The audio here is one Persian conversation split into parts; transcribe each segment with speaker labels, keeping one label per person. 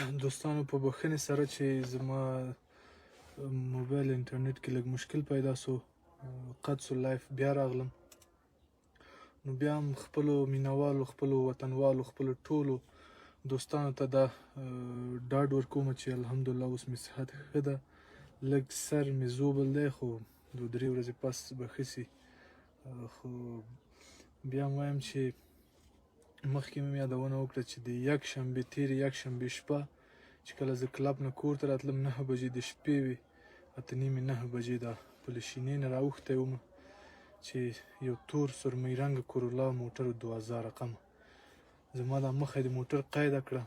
Speaker 1: دوستانو په بخښنې سره چې زما موبایل انټرنیټ کې لږ مشکل پیدا سو، قطع سو، لایف بیا راغلم. نو بیا هم خپلو مینوالو، خپلو وطنوالو، خپلو ټولو دوستانو ته دا ډاډ ورکوم چې الحمدلله اوس مې صحت ښه ده. لږ سر مې زوبل دی خو 2-3 ورځې پس به ښه سي. خو بیا هم وایم چې مخکې مې یادونه وکړه چې د یکشنبې تېرې یکشنبې شپه چې کله زه کلب نه کور ته راتلم 9 بجې د شپې وې، 8:30 9 بجې دا په له شینې نه راوښتی وم چې یو تور سرمۍ رنګه کورولا موټر 2000 رقمه زما دا مخه د موټر قیده کړه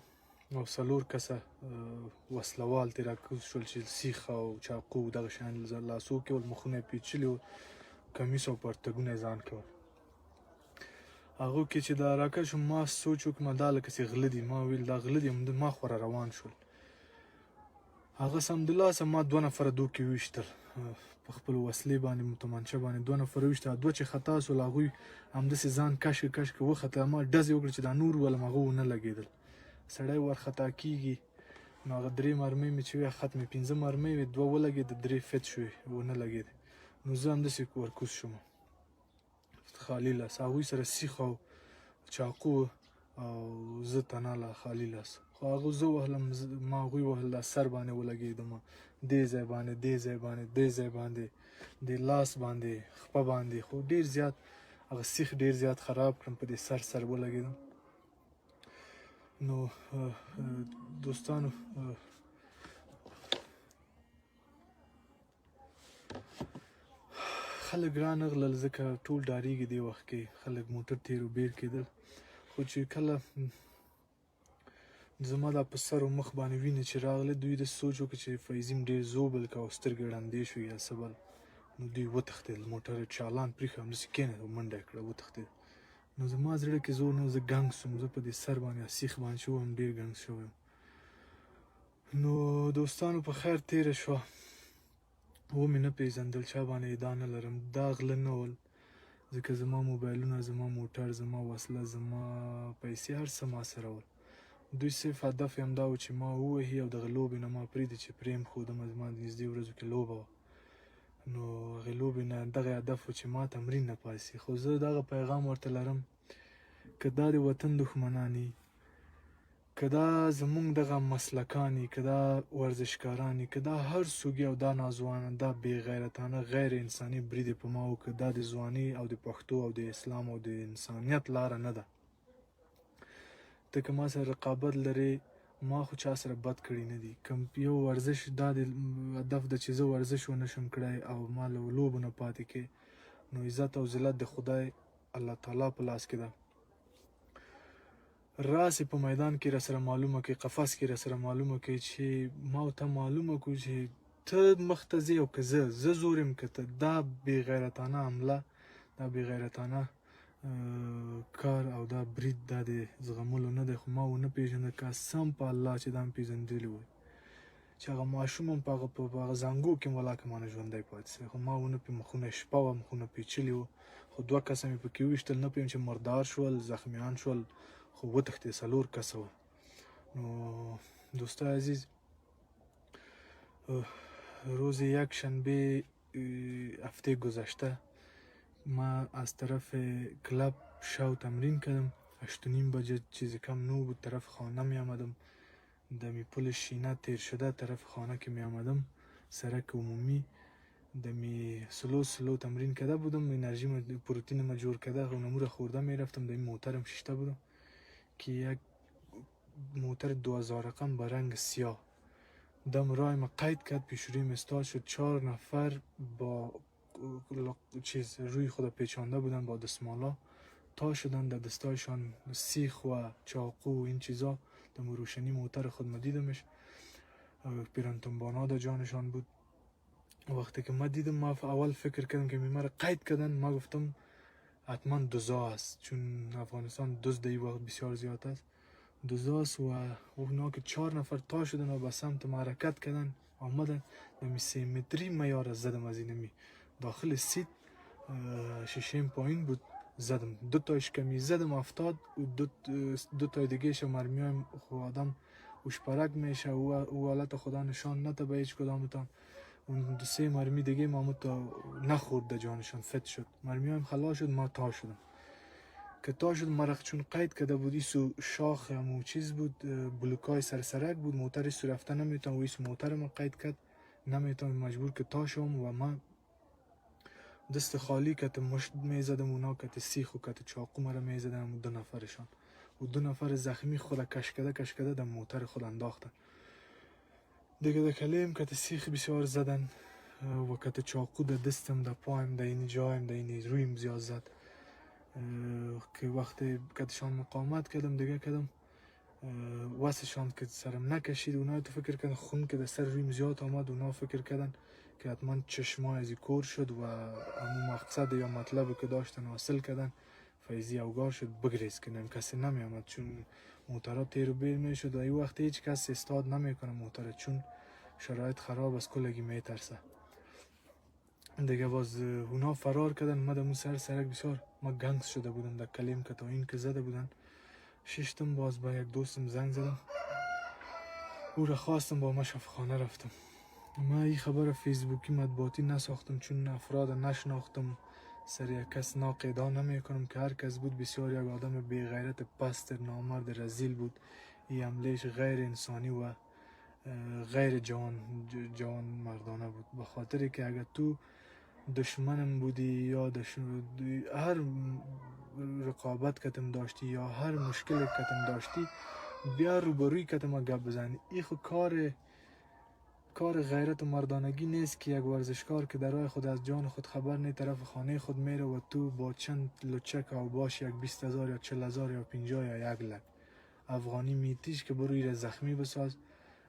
Speaker 1: او 4 کسه وسلوال ترې راکوز شول چې سیخ او چاقو دغه شیان لاسو کې ول، مخونه یې پیچلي وو، کمیس او پرتګونه یې ځان کول. هغو کې چې دا راکش شوم ما سوچ وکړم دا لکه چې غله دي. ما ویل دا غله دي، ما خورا روان شول. هغه سمدلاسه ما 2 نفره دوکې وویشتل په خپلو وسلې باندې، تومانچه باندې 2 نفره وویشتل. 2 چې خطا سول هغوی همداسې ځان کش کش وخته. ما ډزې وکړې چې دا نور ولم، هغه ونه لګېدل. سړی ورخطا کېږي نو هغه 3 مرمۍ مې چې وې ختمې، 15 مرمۍ وې، 2 ولګېدې، 3 فت شوې، ونه لګېدې. نو زه همداسې ورکوز شوم خالي لاس. هغوی سره سیخ او چاقو او زه تناله خالي لاس. خو هغه زه وهلم، ما هغوی وهل، دا سر باندې ولګېدم، دې ځای باندې، دې ځای باندې، دې ځای باندې، دې لاس باندې، خپه باندې. خو ډېر زیات هغه سیخ ډېر زیات خراب کړم، په دې سر ولګېدم. نو دوستانو خلک رانغلل ځکه ټول ډارېږي دې وخت کې، خلک موټر تېر و بېر کېدل. خو چې کله زما دا په سر او مخ باندې وینه چې راغله، دوی داسې سوچ وکړه چې فیضیم ډېر زوبل که او سترګې ړندې شوې یا څه بل. نو دوی وتښتېدل، موټر یې چالان پرېښی، همداسې کېناست او منډه یې کړه، وتښتېدل. نو زما زړه کې زور نه، زه ګنګ سوم، زه په دې سر باندې سیخ باندې چې وم ډېر ګنګ شوی یم. نو دوستانو په خیر تېره شوه، ومې نه پېژندل، چا باندې ادعا نه لرم، دا غله نه ول، ځکه زما موبایلونه، زما موټر، زما وسله، زما پیسې، هر څه ما سره ول. دوی صرف هدف یې همدا و چې ما ووهي او دغه لوبې نه ما پرېږدي چې پرېمښودم. زما د نږدې ورځو کې لوبه وه، نو هغې لوبې نه دغه هدف و چې ما تمرین نه پاسي. خو زه دغه پیغام ورته لرم، که دا د وطن دښمنان وي، که دا زمونږ دغه مسلکان وي، که دا ورزشکاران وي، که دا هر څوک او دا ناځوانان، دا بې غیرتانه غیر انساني برید یې په ما وکړ، دا د ځوانۍ او د پښتو او د اسلام او د انسانیت لاره نه ده. ته که ما سره رقابت لرې، ما خو چا سره بد کړي نه دي. که یو ورزش دا د هدف ده چې زه ورزش ونه شم کړی او ما له لوبو نه پاتې کې، نو عزت او ذلت د خدای الله تعالی په لاس کې ده. راسې په میدان کې راسره معلومه کړي، قفس کې راسره معلومه کړي چې ما او ته معلومه کړو چې ته مخ ته ځې او که زه زور یم که ته. دا بې غیرتانه حمله، دا بې غیرتانه کار او دا برید دا د زغملو نه دی. خو ما ونه پېژنده، قسم په الله چې دا مې پېژندلی وای چې هغه ماشوم هم په هغه زانګو کې هم ولاکه ما نه ژوندی پاتې سوی. خو ما ونه مخونه یې شپه وه، مخونه پیچلي وو. خو 2 کسه مې پکې وویشتل، نه پوهېږم چې مردار شول، زخمیان شول، خو وتښتېد. 4 کسه وه. نو دوستای عزیز، روز یکشنبه هفته گذشته ما از طرف کلب شو تمرین کردم. 8:30 بجه چیزی کم 9 بود، طرف خانه می آمدم، دمی پل شینه تیر شده طرف خانه که می آمدم، سرک عمومی، دمی سلو تمرین کرده بودم، انرژی پروتین ما جور کرده، نمور خورده می رفتم. دمی موترم ششته بودم که یک موتر 2000 رقم با رنگ سیاه دم راه ما قید کرد، پیشرویم استاد شد. 4 نفر با چیز روی خود پیچانده بودن با دستمالا، تا شدن در دستایشان سیخ و چاقو و این چیزا. دم روشنی موتر خود ما دیدمش، پیرانتنبانا در جانشان بود. وقتی که ما دیدم، ما اول فکر کردم که ما را قید کردن. ما گفتم حتما دزا است، چون افغانستان دزد این وقت بسیار زیاد است، دزاست. و اونا که 4 نفر تا شدن و به سمت ما حرکت کردن، آمدن دمی 3 متری ما یار زدم، از اینمی داخل سیت شیشه‌ام پایین بود، زدم 2 تا اشکمی زدم، افتاد. و 2 تا دیگه مرمی خو آدم وشپرک میشه او حالت خدا نشان نده به هیچ کدامتان. اون 2-3 مرمی دیگه مامو تا نخورد در جانشان فت شد. مرمی هم خلاص شد، ما تا شدم که تا شد مرخ چون قید کده بود ایسو شاخ همو چیز بود، بلوکای سرسرک بود، موتر ایسو رفته نمیتون و ایسو موتر ما قید کد نمیتون، مجبور که تا شم و من دست خالی کت مشت میزدم اونا کت سیخ و کت چاقو مرا میزدم 2 نفرشان و 2 نفر زخمی خود کش کده در موتر خود انداختن دیگه. در کلیم کت سیخ بسیار زدن و کت چاقو در دستم، در پایم، در این جایم، در این رویم زیاد زد که وقتی کتشان مقاومت کردم دیگه کدم واسشان که سرم نکشید. اونا تو فکر کردن خون که در سر رویم زیاد آمد، اونا فکر کردن که حتما چشما ازی کور شد و همون مقصد یا مطلب که داشتن حاصل کردن. فیضی اوگار شد بگریز که نم کسی نمی آمد چون موترها تیر و بیر می شد و این وقت هیچ کس استاد نمی کنه موتر چون شرایط خراب از کلگی می ترسه دیگه. باز اونا فرار کردن. ما در سر سرک بسیار ما گنگس شده بودم در کلیم که تا این که زده بودن ششتم. باز با یک دوستم زنگ زدم، او را خواستم با ما شفاخانه رفتم. ما این خبر فیسبوکی مطبوعاتی نساختم چون افراد نشناختم، سر یک کس ناقیدا نمی کنم که هر کس بود بسیار یک آدم بی غیرت پست نامرد رزیل بود. این عملش غیر انسانی و غیر جوان مردانه بود، به خاطر که اگر تو دشمنم بودی یا هر رقابت کتم داشتی یا هر مشکل کتم داشتی بیا روبروی کتم گپ بزنی. این خود کار غیرت و مردانگی نیست که یک ورزشکار که در راه خود از جان خود خبر نی طرف خانه خود میره و تو با چند لچک او باش یک 20,000 یا 40,000 یا 50 یا 1 لک افغانی میتیش که برو ایره زخمی بساز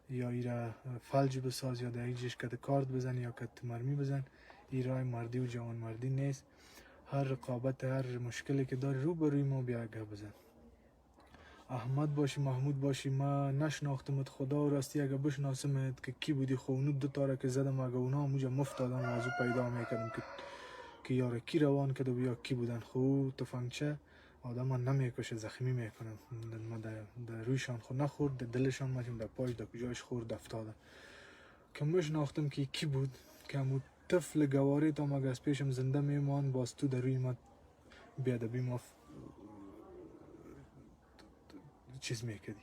Speaker 1: یا ایره فلج بساز یا در یک جیش کت کارد بزن یا کت مرمی بزن. این راه مردی و جوان مردی نیست. هر رقابت هر مشکلی که داری روبروی ما بیا گپ بزن. احمد باشی محمود باشی ما نشناختمت، خدا و راستی اگه بشناسمت که کی بودی خونو 2 تا را که زدم اگه اونا موجه مفتادن وازو پیدا میکردم که یاره کی روان کده و یا کی بودن. خو تفنگچه آدم ها نمیکشه زخمی میکنن. ما در رویشان خود نخورد، در دلشان ماشیم، در پاش در کجایش خورد افتادن که مشناختم که کی بود که همون طفل گواره تا مگه از پیشم زنده میمان باز تو در روی ما بیادبی ما چیز میکردی.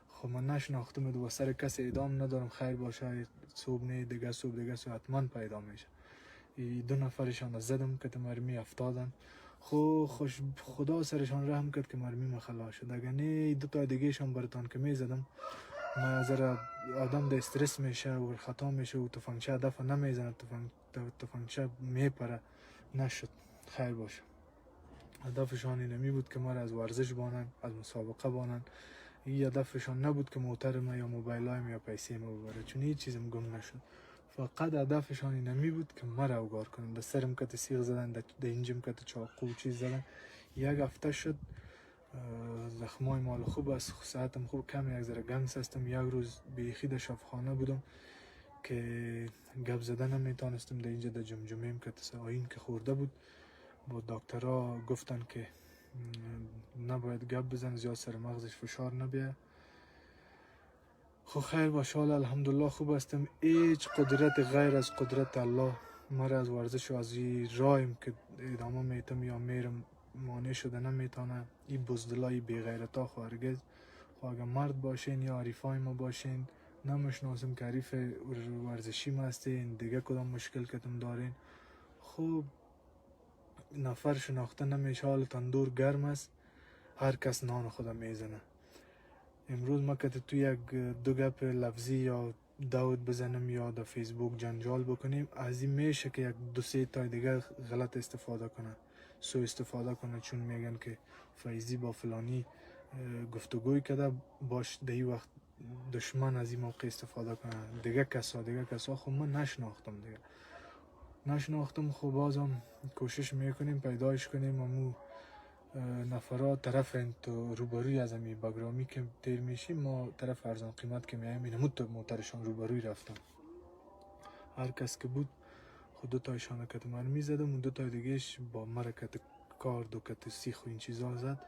Speaker 1: خب من نشناختم و سر کسی اعدام ندارم، خیر باشه صبح نه دیگه صبح حتما پیدا میشه. 2 نفرشان زدم که مرمی افتادن. خوش خدا سرشان رحم کرد که مرمی ما خلاص شد. اگر نه 2 تا دیگه شان برتان که میزدم ما ذره آدم در استرس میشه و خطا میشه و تفنگچه هدف نمیزنه، تفنگچه میپره. نشد خیر باشه. هدفشان اینمی بود که ما را از ورزش بانن، از مسابقه بانن. این هدفشان نبود که موتر ما یا موبایل های یا پیسه ما ببره چون هیچ چیزم گم نشد. فقط هدفشان اینمی بود که ما را اوگار کنن. در سرم کت سیغ زدن، در اینجم کت چاقو چیز زدن. 1 هفته شد زخمای مال خوب است، صحتم خوب، کم یک ذره گنگس هستم. 1 روز بیخی در شفاخانه بودم که گپ زدن نمیتونستم. در اینجا در جمجمه‌ام کت آیین که خورده بود با دکترها گفتن که نباید گپ بزن زیاد سر مغزش فشار نبیه. خب خیر باشه الحمدلله خوب هستم. هیچ قدرت غیر از قدرت الله مرا از ورزش و از این رایم که ادامه میتم یا میرم مانع شده نمیتونه. این بزدلای بی غیرتا خارگز اگر مرد باشین یا عریفای ما باشین نمیشناسم که عریف ورزشی ما هستین دیگه کدام مشکل کتم دارین. خب نفر شناخته نمیشه. حال تندور گرم است، هر کس نان خودم میزنه. امروز ما که تو یک 2 گپ لفظی یا داود بزنم یا در فیسبوک جنجال بکنیم از این میشه که 1 2 3 تا دیگه غلط استفاده کنه، سو استفاده کنه چون میگن که فیضی با فلانی گفتگوی کرده باش در این وقت دشمن از این موقع استفاده کنه. دیگه کسا خب من نشناختم. خب بازم کوشش میکنیم پیدایش کنیم. امو نفرات طرف تو روبروی از امی بگرامی که تیر میشیم ما طرف ارزان قیمت که میایم اینمو موترشان روبروی رفتم. هر کس که بود خود 2 تایشان کت مرمی زدم و 2 تا دیگهش با مرکت کارد و کت سیخ و این چیزا زد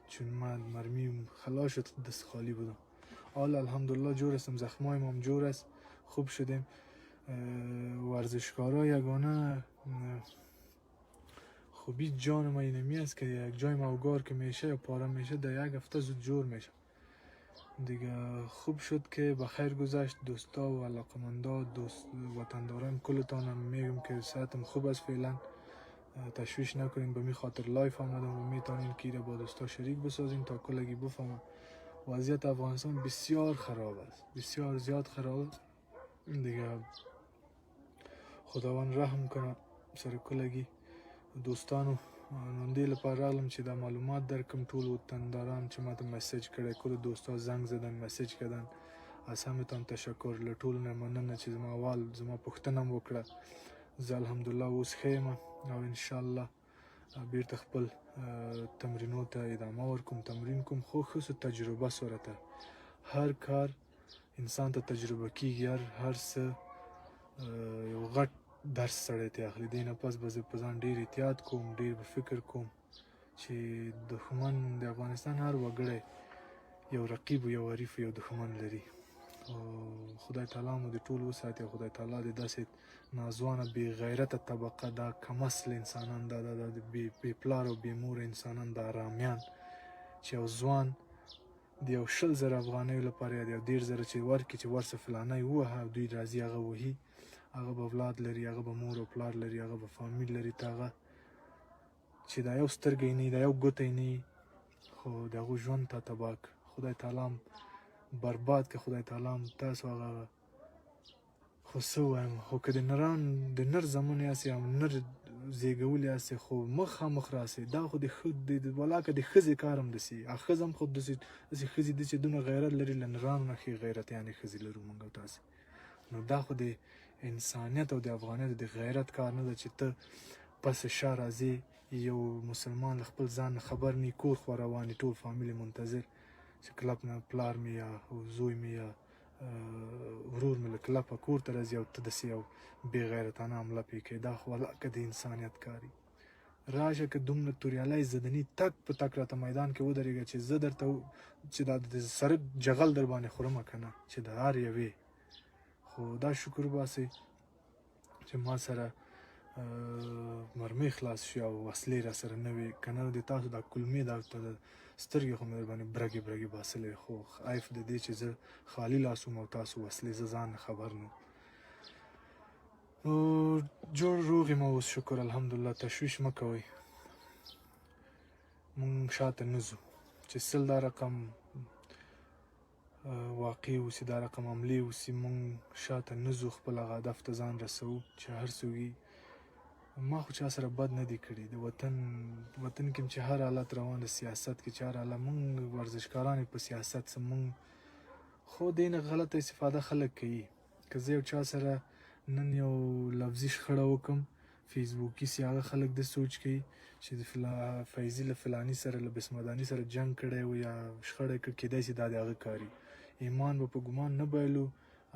Speaker 1: چون من مرمی خلاص شد دست خالی بودم. حالا الحمدلله جور هستم، زخمایم هم جور است، خوب شدیم. ورزشکارا یگانه خوبی جان ما اینمی است که یک جای موگار که میشه یا پاره میشه در یک هفته زود جور میشه دیگه. خوب شد که بخیر گذشت. دوستا و علاقمندا، دوست وطنداران کلتانم میگم که صحتم خوب است فعلا، تشویش نکنین. به می خاطر لایف آمدم و میتونین که با دوستا شریک بسازین تا کلگی بفهمم وضعیت افغانستان بسیار خراب است، بسیار زیاد خراب است دیگه. خداوند رحم کنه سر کلگی دوستانو. نن لپاره راغلم چې دا معلومات درکم ټول وطنداران چې ماته میسج کړی، کل دوستا زنګ زدن، میسج کردن، از همتان تشکر. له ټولو نه مننه چې زما اول زما پوښتنه م وکړه. زه الحمدلله اوس ښه یم او انشاءالله بیرته خپل تمرینو ته ادامه ورکوم، تمرین کوم. خو ښه تجربه صورته هر کار انسان ته تجربه کیږي، هر څه یو غټ درس سړی ته اخلي. دی نه پس به زه په ځان ډېر احتیاط کوم، ډېر به فکر کوم چې دښمن د افغانستان هر وګړی یو رقیب و یو حریف یو دښمن لري. خدای تعالی مو د ټول وساتي او خدای تعالی د داسې نازوانه بې غیرته طبقه، دا کم اصل انسانان، دا بې پلار او بې مور انسانان، دا ارامیان چې یو ځوان د یو 20,000 افغانیو لپاره یا د یو 10,000 چې ورکړي چې ورسه فلانی ووهه او دوی راځي هغه وهي. هغه به اولاد لري، هغه به مور او پلار لري، هغه به فامیل لري، ته هغه چې دا یو سترګی نه دا یو ګوتی نه خو د هغو ژوند ته تباه که. خدای تعالی برباد که. خدای تعالی تاسو هغه خو څه ووایم، خو که د نر زامن یاستې او نر زیږولي یاستې خو مخامخ راسئ. دا خو د ولاکه د ښځې کار هم داسې ښځه هم خو داسې ښځې دي چې دونه غیرت لري، له نرانو نه ښې غیرتیانې ښځې لرو موږ او تاسې. نو دا خو د انسانیت او د افغانیت د غیرت کار نه ده چې ته پس شا راځې، یو مسلمان له خپل ځان نه خبر نه کور خوا روان ټول فامیل منتظر چې کلب نه پلار مې یا زوی مې یا ورور مې له کلبه کور ته راځي او ته داسې یو بې غیرتانه حمله پرې کوې. دا خو ولاکه د انسانیت کاري. راشه که دومره توریالی زدني تک په تک راته میدان کې ودرېږه چې زه درته چې دا د سرک جغل در باندې خورمه که نه، چې د هر یوې. خو دا شکر باسئ چې ما سره مرمۍ خلاص شي او وسلې را سره نه وي، که نه د تاسو دا کلمې دا سترګې خو مې در باندې برګې برګې باسلې. خو عیف د دې چې زه خالي لاس وم او تاسو وسلې، زه ځان نه خبر نه. نو جوړ روغ یم اوس شکر الحمدلله. تشویش مه کوئ، مونږ شاته نه ځو. چې سل دا رقم واقع وسي، دا رقم حملې وسي، مونږ شاته نه ځو، خپل هغه هدف ته ځان رسوو چې هر څه وي. ما خو چا سره بد نه دي کړي. د وطن کې چې هر حالت روان د سیاست کې چې هر حالت مونږ ورزشکاران په سیاست څه مونږ خو دې نه غلطه استفاده خلک کوي. که زه یو چا سره نن یو لفظي شخړه وکړم فیسبوکي سي، هغه خلک د سوچ کوي چې د فیضي له فلاني سره له بسمداني سره جنګ کړی و یا شخړه کړې، کیدای شي دا د هغه کاري. ایمان به په ګمان نه بایلو.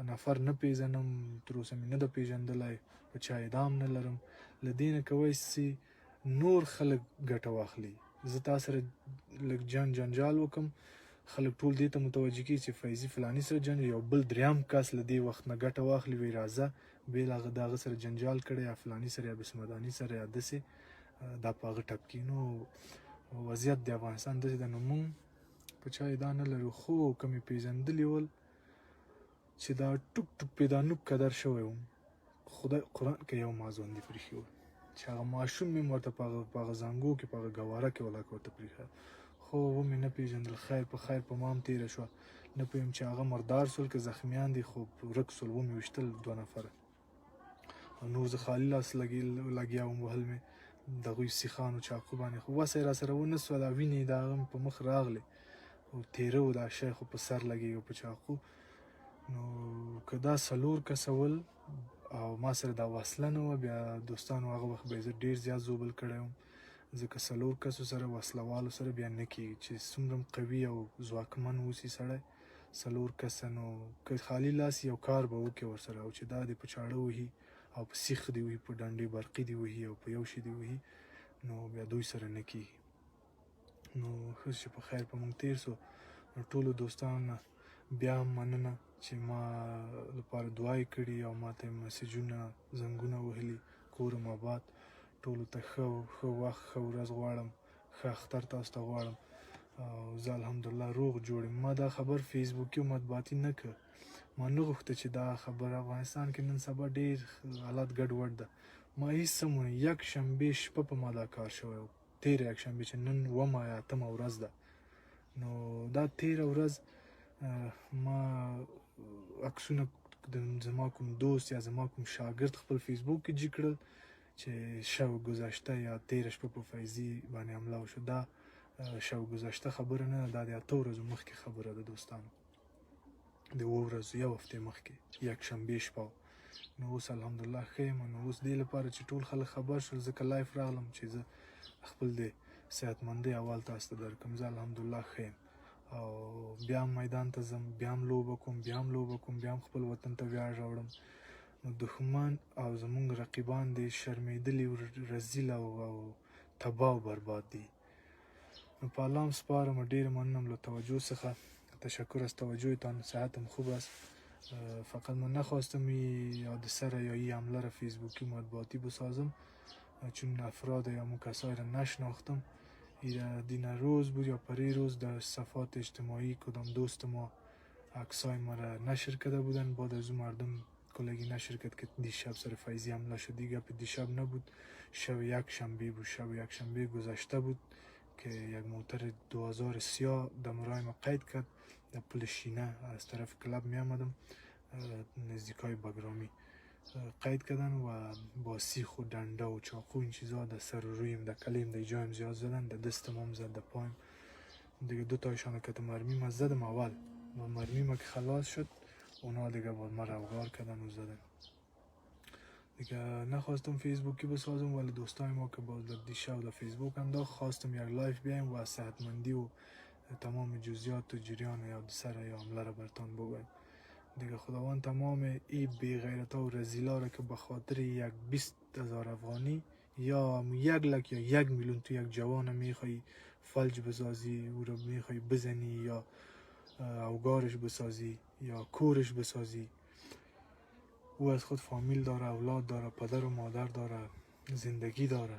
Speaker 1: نفر نه پیژنم، تر اوسه مې نه ده پیژندلی، په چا اعدام نه لرم. له دې نه کوی سي نور خلک ګټه واخلي. زه تا سره لږ جنجال وکړم، خلک ټول دې ته متوجه کړي چې فیضي فلاني سره جنګ، یو بل دریم کس له دې وخت نه ګټه واخلي، وایي راځه بېل هغه د هغه سره جنجال کړی یا فلاني سره یا بسمداني سره یا داسې دا په هغه ټپ کړي. نو وضعیت د افغانستان داسې ده. نو مونږ په چا ادعا نه لرو، خو که مې پېژندلي ول چې دا ټوک ټوک پې دا نوک قدر شوی وم، خدای قرآن کې یو ما ژوندي پرېښي ول چې هغه ماشوم مې ورته په هغه زانګو کې په هغه ګواره کې ولاکه ورته پرېښی، خو ومې نه پېژندل. خیر په خیر په ما هم تېره شوه. نه پوهېږم چې هغه مردار سول که زخمیان دي، خو ورک سول. ومې ویشتل 2 نفره او نور زه خالي لاس لګیا وم، وهل مې د هغوی سیخانو چاقو باندې، خو وسه یې را سره ونه سوه. دا وینې د هغه په مخ راغلې او تېره و، دا شی خو په سر لګېږي په چاقو. نو که دا 4 کسه ول او ما سره دا وسله نه وه، بیا دوستانو هغه وخت به یې زه ډېر زیات زوبل کړی وم، ځکه 4 کسو سره وسله والو سره بیا نه کېږي چې څومره قوي او ځواکمن اوسي سړی 4 کسه. نو که خالي لاس یو کار به وکړي ورسره، او چې دا دې په چاړه وهي او په سیخ دې وهي، په ډنډې برقي دې وهي او په یو شي دې وهي، نو بیا دوی سره نه کېږي. نو ښه چې په خیر په مونږ تېر سو. نو ټولو دوستانو نه بیا هم مننه چې ما لپاره دعای کړي او ما ته مسیجونه زنګونه وهلي. کورم آباد. ټولو ته ښه وخت ښه ورځ غواړم. ښه اختر تاسو ته غواړم او زه الحمدلله روغ جوړ یم. ما دا خبر فیسبوکي او مطبوعاتي نه کړ. ما نه غوښته چې دا خبر افغانستان کې نن سبا ډېر حالات ګډوډ ده. ما هیڅ څه ونه یک شنبې شپه په ما دا کار شوی و. تېره یک شنبې چې نن 9 یا 8 ورځ ده. نو دا تېره ورځ ما عکسونه زما کوم دوست یا زما کوم شاګرد خپل فیسبوک کې جي کړل چې شب گذشته یا تېره شپه په فیضي باندې حمله وشو. دا شب گذشته خبره نه ده، دا د 8 ورځو مخکې خبره ده دوستانو، د 7 ورځو یو هفتې مخکې یک شنبې شپه. نو اوس الحمدلله ښه یم. نو اوس دې لپاره چې ټول خلک خبر شول ځکه لایف راغلم چې زه خپل د صحتمندۍ اول تاسو ته درکړم. زه الحمدلله ښه یم او بیا هم میدان ته ځم، بیا هم لوبه کوم، بیا هم خپل وطن ته ویاړ راوړم. نو دښمن او زمونږ رقیبان دي شرمېدلي، رذیل او تباه او برباد دي. نو په الله هم سپارم. ډېر مننم له توجه څخه. تشکر از توجهتان. صحتم خوب است. فقط من نخواستم یاد سر یا این حمله را فیسبوکی مطبوعاتی بسازم چون افراد یا کسایی را نشناختم. دین روز بود یا پری روز در صفحات اجتماعی کدام دوست ما عکسای ما را نشر کرده بودن. بعد از اون مردم کلگی نشر کرد که دیشب سر فیضی حمله شد. دیگه دیشب نبود، شب یک شنبه بود. شب یک شنبه گذشته بود که یک موتر 2000 سیاه دمرای ما قید کرد در پل شینه. از طرف کلب می آمدم نزدیکای بگرامی قید کردن و با سیخ و دنده و چاقو این چیزا در سر و رویم در کلیم در جایم زیاد زدن. در دستم هم زد، در پایم دیگه. 2 تایشان که مرمی ما زدم اول و مرمی ما که خلاص شد اونا دیگه با ما روگار کردن و زدن. دیگه نخواستم فیسبوکی بسازم ولی دوستای ما که باز در دیشب در فیسبوک انداخت خواستم یک لایف بیایم و صحتمندی و تمام جزئیات و جریان یا سر یا حمله را برتان بگویم. دیگه خداوند تمام این بی‌غیرتا و رذیلا را که به خاطر یک 20,000 افغانی یا 1 لک یا 1 میلیون تو یک جوان میخوای فلج بسازی، او را میخوای بزنی یا اوگارش بسازی یا کورش بسازی. او از خود فامیل داره، اولاد داره، پدر و مادر داره، زندگی داره.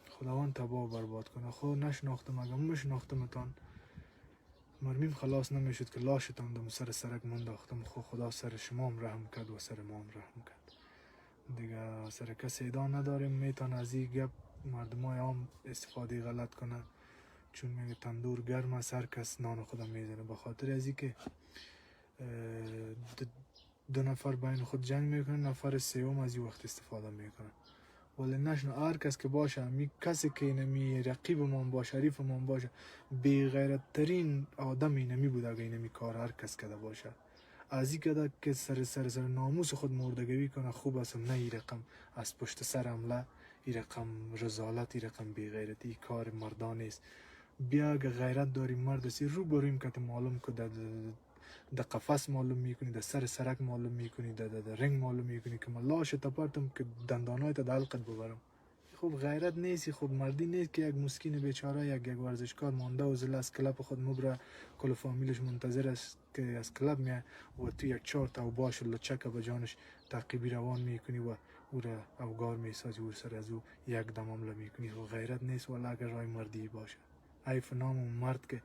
Speaker 1: خداوند تباه و برباد کنه. خود نشناختم، اگه میشناختمتان مرمیم خلاص نمیشد که لاشتان دم سر سرک منداختم. خدا سر شما هم رحم کرد و سر ما هم رحم کرد. دیگه سر کسی ادعا نداریم. میتونه از این گپ مردمای عام استفاده غلط کنه چون میگه تندور گرم است هر کس نان خودم میزنه. به خاطر از این که 2 نفر بین خود جنگ میکنه، نفر سوم از این وقت استفاده میکنه. ولی نشنه هر کس که باشه، می کسی که اینمی رقیب من باشه، حریف من باشه، بی غیرت ترین آدم اینمی بود اگه اینمی کار هر کس کده باشه. از این کده که سر ناموس خود مردگوی کنه خوب است. نه این رقم از پشت سر حمله، این رقم رذالت، این رقم بی غیرتی، این کار مردان است. بیا اگه غیرت داری مرد هستی رو بریم که معلوم که در قفس معلوم میکنی، در سر سرک معلوم میکنی، در رنگ معلوم میکنی که من لاش تپرتم که دندانای تا حلقت ببرم. خب غیرت نیستی، خب مردی نیست که یک مسکین بیچاره یک ورزشکار مانده و زل از کلب خود مبره، کل فامیلش منتظر است که از کلب میه و تو یک 4 تا باش لچک به جانش تعقیبی روان میکنی و او را اوگار میسازی و سر از او یک دم حمله میکنی. خب غیرت نیست ولی اگر رای مردی باشه. حیف نام مرد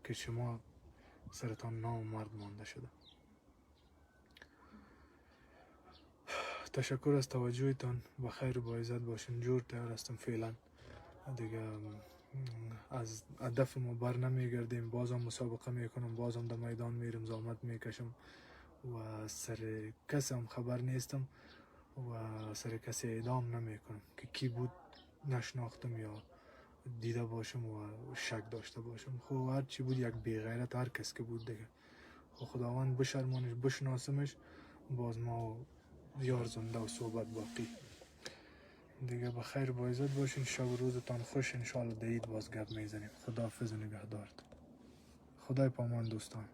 Speaker 1: که شما سرتان نام مرد مانده شده. تشکر از توجهتان. بخیر و با عزت باشین. جور تیار هستم فعلا. دیگه از هدف ما بر نمیگردیم. بازم مسابقه میکنم، بازم در میدان میرم، زحمت میکشم و سر کسی هم خبر نیستم و سر کسی اعدام نمیکنم که کی بود نشناختم یا دیده باشم و شک داشته باشم. خب هر چی بود یک بی‌غیرت هر کس که بود دیگه. خب خداوند بشرمانش، بشناسمش. باز ما یار زنده و صحبت باقی. دیگه بخیر با عزت باشین. شب و روزتان خوش. انشالله در عید باز گپ میزنیم. خداحافظ و نگهدارت. خدای پامان دوستان.